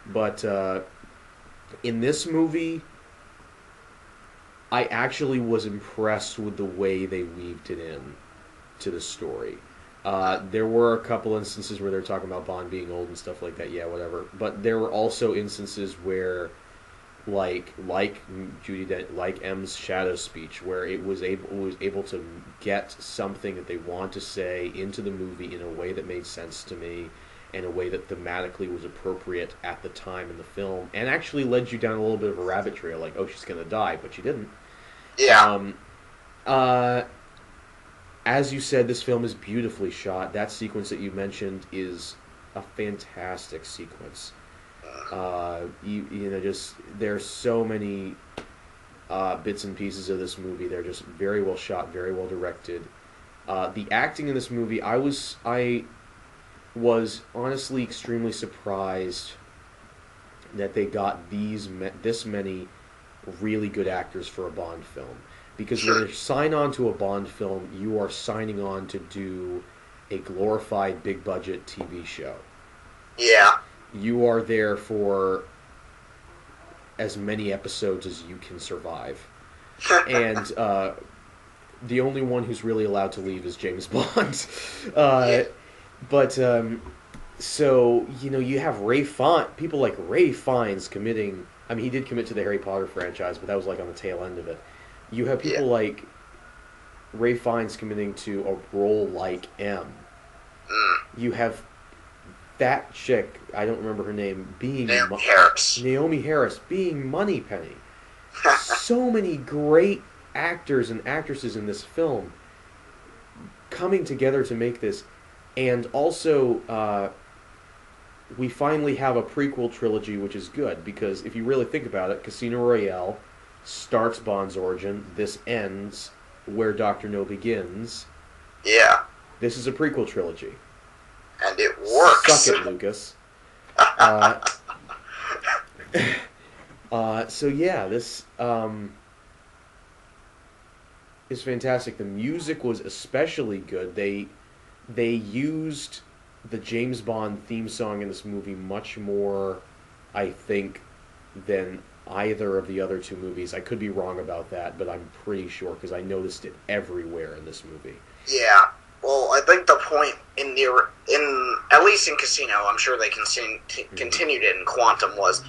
But in this movie, I actually was impressed with the way they weaved it in to the story. There were a couple instances where they're talking about Bond being old and stuff like that. Yeah, whatever. But there were also instances where, like like M's shadow speech, where it was able to get something that they want to say into the movie in a way that made sense to me, in a way that thematically was appropriate at the time in the film, and actually led you down a little bit of a rabbit trail. Like, oh, she's gonna die, but she didn't. Yeah. Uh, as you said, this film is beautifully shot. That sequence that you mentioned is a fantastic sequence. You know, just there's so many bits and pieces of this movie. They're just very well shot, very well directed. The acting in this movie, I was honestly extremely surprised that they got this many really good actors for a Bond film. Because when you sign on to a Bond film, you are signing on to do a glorified big budget TV show. Yeah. You are there for as many episodes as you can survive. And the only one who's really allowed to leave is James Bond. But so, you know, you have people like Ray Fiennes committing. I mean, he did commit to the Harry Potter franchise, but that was like on the tail end of it. You have people like Ray Fiennes committing to a role like M. You have that chick, I don't remember her name, being Naomi Harris being Moneypenny. So many great actors and actresses in this film coming together to make this. And also, we finally have a prequel trilogy, which is good, because if you really think about it, Casino Royale starts Bond's origin, this ends where Dr. No begins. Yeah. This is a prequel trilogy. And it works. Suck it, Lucas. So yeah, this is fantastic. The music was especially good. They used the James Bond theme song in this movie much more, I think, than either of the other two movies. I could be wrong about that, but I'm pretty sure because I noticed it everywhere in this movie. Yeah. Well, I think the point in at least in Casino, I'm sure they continued it in Quantum, was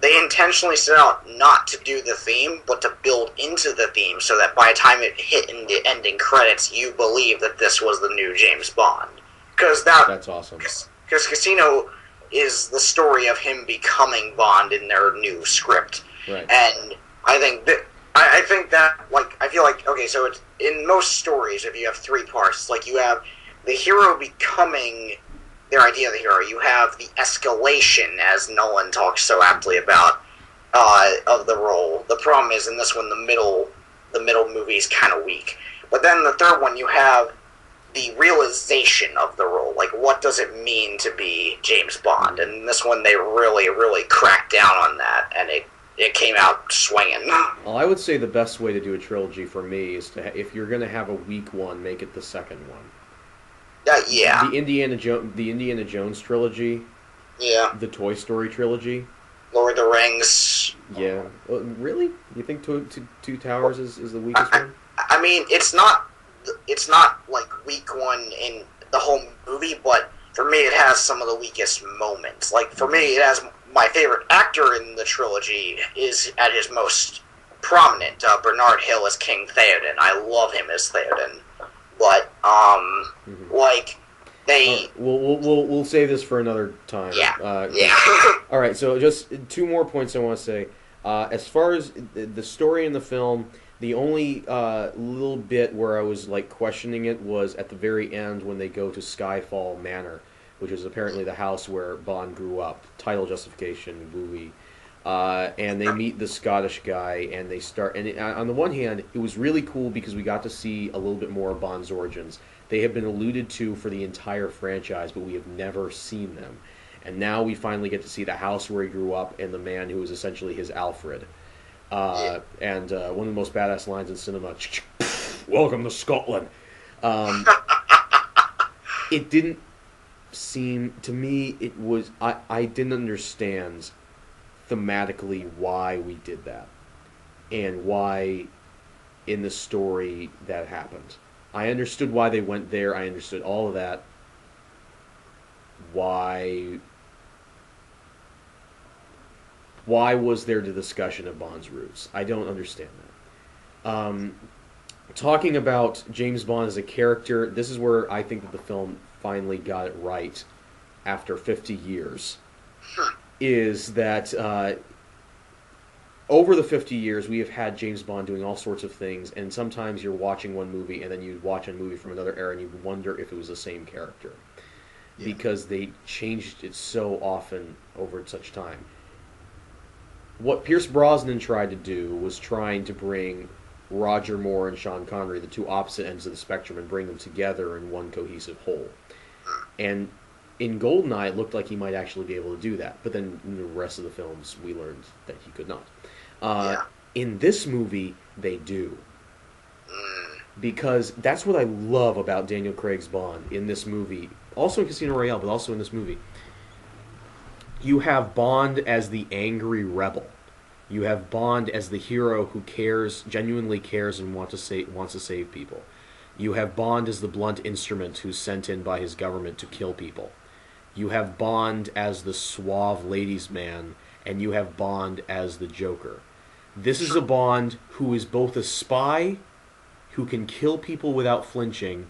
they intentionally set out not to do the theme, but to build into the theme so that by the time it hit in the ending credits, you believe that this was the new James Bond. That's awesome. Because Casino is the story of him becoming Bond in their new script. Right. And I think that, like, I feel like, okay, so it's, in most stories, if you have three parts, like, you have the hero becoming their idea of the hero, you have the escalation, as Nolan talks so aptly about, of the role. The problem is, in this one, the middle movie is kind of weak. But then the third one, you have the realization of the role. Like, what does it mean to be James Bond? And in this one, they really, really cracked down on that, and it came out swinging. Well, I would say the best way to do a trilogy for me is to, if you're going to have a weak one, make it the second one. Yeah. The Indiana Jones trilogy. Yeah. The Toy Story trilogy. Lord of the Rings. Yeah. Really? You think Two Towers is the weakest one? I mean, it's not like weak one in the whole movie, but for me, it has some of the weakest moments. Like, for me, it has my favorite actor in the trilogy is at his most prominent. Bernard Hill as King Theoden. I love him as Theoden, but like they. We'll save this for another time. Yeah. All right. So just two more points I want to say. As far as the story in the film, the only little bit where I was like questioning it was at the very end when they go to Skyfall Manor, which is apparently the house where Bond grew up. Title justification, buoy. And they meet the Scottish guy, and they start. And on the one hand, it was really cool because we got to see a little bit more of Bond's origins. They have been alluded to for the entire franchise, but we have never seen them. And now we finally get to see the house where he grew up and the man who was essentially his Alfred. And one of the most badass lines in cinema, "Welcome to Scotland." It didn't seemed to me it was I didn't understand thematically why we did that and why in the story that happened. I understood why they went there. I understood all of that. Why was there the discussion of Bond's roots? I don't understand that. Talking about James Bond as a character, this is where I think that the film finally got it right after 50 years. Is that over the 50 years, we have had James Bond doing all sorts of things, and sometimes you're watching one movie, and then you watch a movie from another era, and you wonder if it was the same character. Yeah. Because they changed it so often over such time. What Pierce Brosnan tried to do was trying to bring Roger Moore and Sean Connery, the two opposite ends of the spectrum, and bring them together in one cohesive whole. And in GoldenEye, it looked like he might actually be able to do that. But then in the rest of the films, we learned that he could not. In this movie, they do. Because that's what I love about Daniel Craig's Bond in this movie. Also in Casino Royale, but also in this movie. You have Bond as the angry rebel. You have Bond as the hero who cares, genuinely cares, and wants to save people. You have Bond as the blunt instrument who's sent in by his government to kill people. You have Bond as the suave ladies' man, and you have Bond as the Joker. This is a Bond who is both a spy, who can kill people without flinching,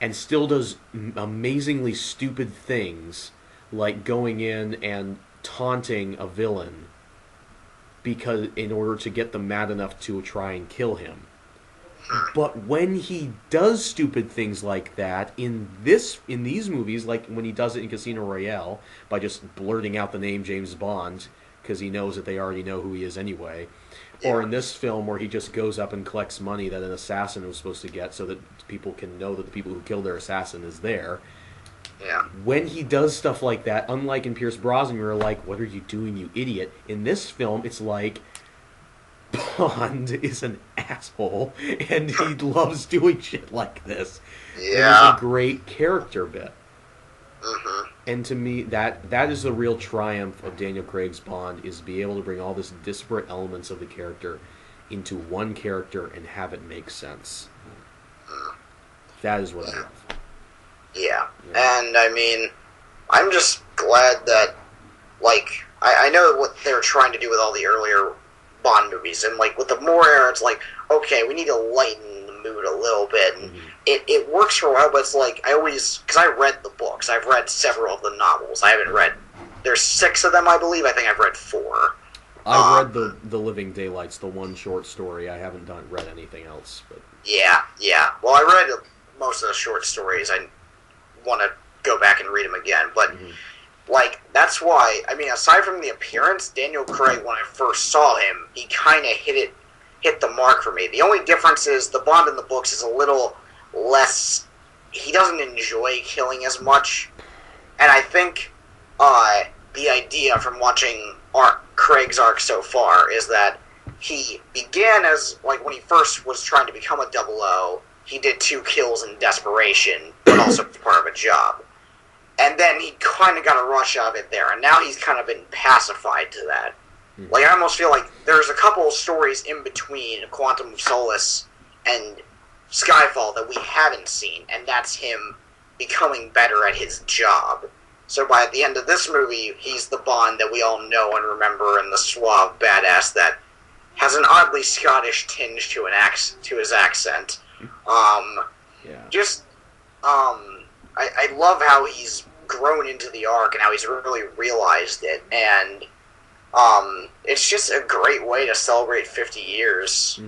and still does amazingly stupid things, like going in and taunting a villain because in order to get them mad enough to try and kill him. But when he does stupid things like that in these movies, like when he does it in Casino Royale by just blurting out the name James Bond because he knows that they already know who he is anyway, or in this film where he just goes up and collects money that an assassin was supposed to get so that people can know that the people who killed their assassin is there. Yeah. When he does stuff like that, unlike in Pierce Brosnan, we were like, what are you doing, you idiot? In this film, it's like, Bond is an asshole, and he loves doing shit like this. Yeah. And it's a great character bit. Mm-hmm. And to me, that is the real triumph of Daniel Craig's Bond, is to be able to bring all this disparate elements of the character into one character and have it make sense. That is what I love. Yeah. And I mean, I'm just glad that, like, I know what they were trying to do with all the earlier Bond movies, and like with the Moore era, it's like, okay, we need to lighten the mood a little bit, and it works for a while, but it's like, because I read the books, I've read several of the novels, I haven't read, there's 6 of them, I believe, I think I've read 4. I've read the Living Daylights, the one short story, I haven't read anything else, but... Yeah. Well, I read most of the short stories, I want to go back and read them again, but like, that's why, I mean, aside from the appearance, Daniel Craig, when I first saw him, he kind of hit the mark for me. The only difference is the Bond in the books is a little less, he doesn't enjoy killing as much, and I think the idea from watching Craig's arc so far is that he began as, like, when he first was trying to become a 00, he did 2 kills in desperation, but also part of a job. And then he kind of got a rush out of it there, and now he's kind of been pacified to that. Like, I almost feel like there's a couple of stories in between Quantum of Solace and Skyfall that we haven't seen, and that's him becoming better at his job. So by the end of this movie, he's the Bond that we all know and remember, and the suave badass that has an oddly Scottish tinge to his accent. I love how he's grown into the arc and how he's really realized it, and it's just a great way to celebrate 50 years.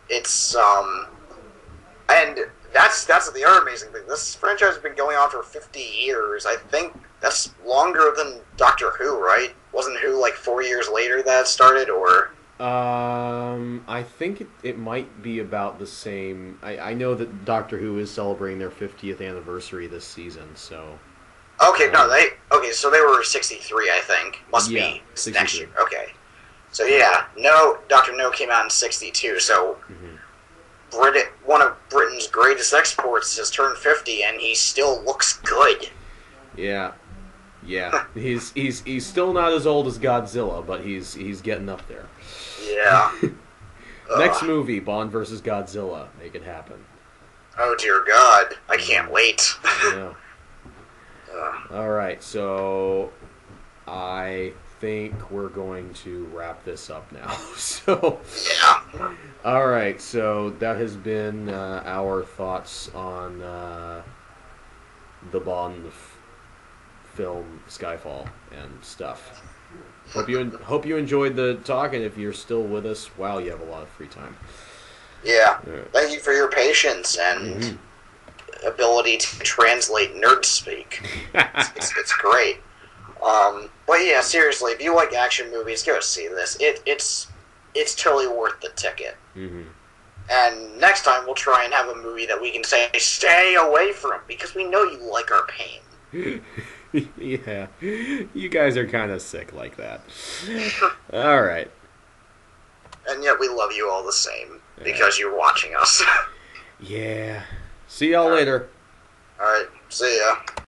It's and that's the other amazing thing. This franchise has been going on for 50 years. I think that's longer than Doctor Who, right? Wasn't Who like 4 years later that it started, or? I think it might be about the same. I know that Doctor Who is celebrating their 50th anniversary this season, so... Okay, so they were 63, I think. Must be 63. Next year. Okay. So yeah, Dr. No came out in 62, so one of Britain's greatest exports has turned 50, and he still looks good. Yeah. Yeah. He's still not as old as Godzilla, but he's getting up there. Yeah. Next movie, Bond versus Godzilla. Make it happen. Oh dear God, I can't wait. Yeah. All right, so I think we're going to wrap this up now. So Yeah. all right, so that has been our thoughts on the Bond film Skyfall and stuff. Hope you enjoyed the talk, and if you're still with us, wow, you have a lot of free time. Yeah. Right. Thank you for your patience and ability to translate nerd speak. It's great. But yeah, seriously, if you like action movies, go see this. It's totally worth the ticket. Mm-hmm. And next time we'll try and have a movie that we can say stay away from because we know you like our pain. Yeah, you guys are kind of sick like that. All right. And yet we love you all the same because you're watching us. Yeah. See y'all later. Alright, see ya.